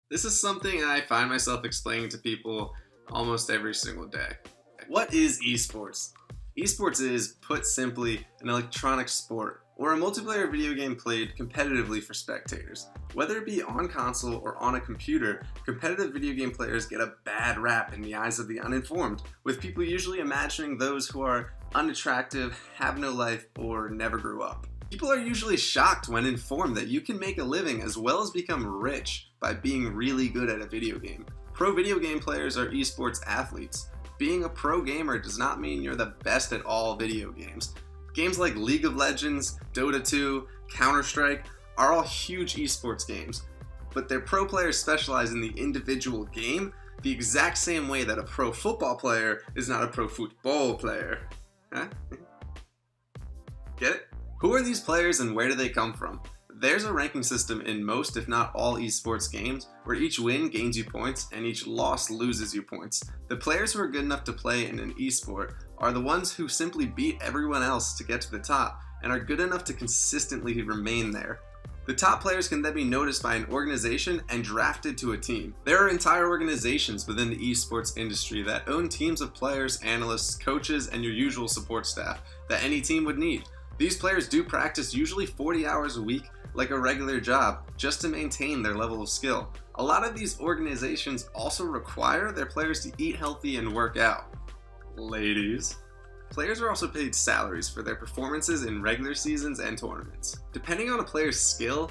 This is something I find myself explaining to people almost every single day. What is esports? Esports is, put simply, an electronic sport or a multiplayer video game played competitively for spectators. Whether it be on console or on a computer, competitive video game players get a bad rap in the eyes of the uninformed, with people usually imagining those who are unattractive, have no life, or never grew up. People are usually shocked when informed that you can make a living as well as become rich by being really good at a video game. Pro video game players are esports athletes. Being a pro gamer does not mean you're the best at all video games. Games like League of Legends, Dota 2, Counter-Strike are all huge esports games, but their pro players specialize in the individual game the exact same way that a pro football player is not a pro football player. Huh? Get it? Who are these players and where do they come from? There's a ranking system in most, if not all, esports games, where each win gains you points and each loss loses you points. The players who are good enough to play in an esport are the ones who simply beat everyone else to get to the top and are good enough to consistently remain there. The top players can then be noticed by an organization and drafted to a team. There are entire organizations within the esports industry that own teams of players, analysts, coaches, and your usual support staff that any team would need. These players do practice usually 40 hours a week like a regular job just to maintain their level of skill. A lot of these organizations also require their players to eat healthy and work out. Ladies. Players are also paid salaries for their performances in regular seasons and tournaments. Depending on a player's skill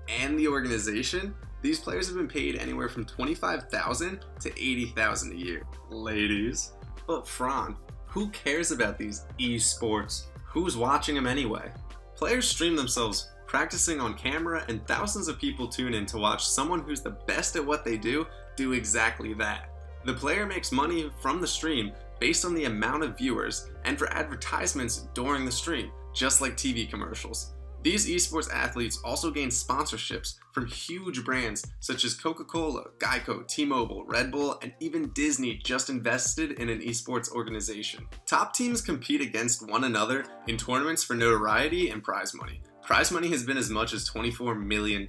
and the organization, these players have been paid anywhere from $25,000 to $80,000 a year. Ladies. But Fran, who cares about these esports? Who's watching them anyway? Players stream themselves practicing on camera, and thousands of people tune in to watch someone who's the best at what they do exactly that. The player makes money from the stream based on the amount of viewers and for advertisements during the stream, just like TV commercials. These esports athletes also gain sponsorships from huge brands such as Coca-Cola, Geico, T-Mobile, Red Bull, and even Disney just invested in an esports organization. Top teams compete against one another in tournaments for notoriety and prize money. Prize money has been as much as $24 million,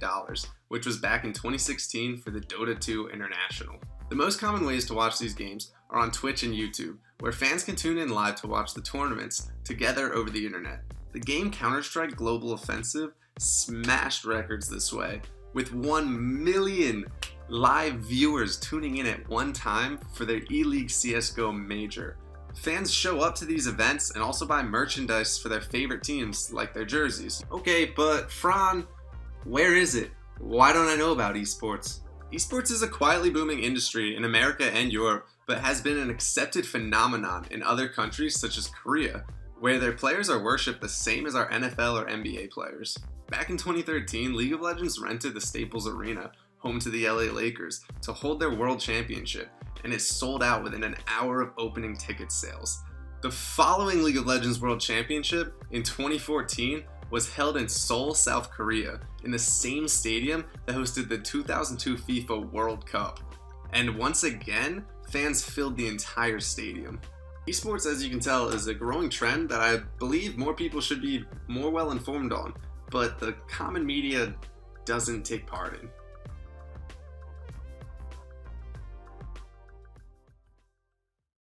which was back in 2016 for the Dota 2 International. The most common ways to watch these games are on Twitch and YouTube, where fans can tune in live to watch the tournaments together over the internet. The game Counter-Strike Global Offensive smashed records this way, with 1 million live viewers tuning in at one time for their E-League CSGO Major. Fans show up to these events and also buy merchandise for their favorite teams, like their jerseys. Okay, but Fran, where is it? Why don't I know about esports? Esports is a quietly booming industry in America and Europe, but has been an accepted phenomenon in other countries such as Korea, where their players are worshipped the same as our NFL or NBA players. Back in 2013, League of Legends rented the Staples Arena, home to the LA Lakers, to hold their World Championship, and it sold out within an hour of opening ticket sales. The following League of Legends World Championship in 2014 was held in Seoul, South Korea, in the same stadium that hosted the 2002 FIFA World Cup. And once again, fans filled the entire stadium. Esports, as you can tell, is a growing trend that I believe more people should be more well informed on, but the common media doesn't take part in.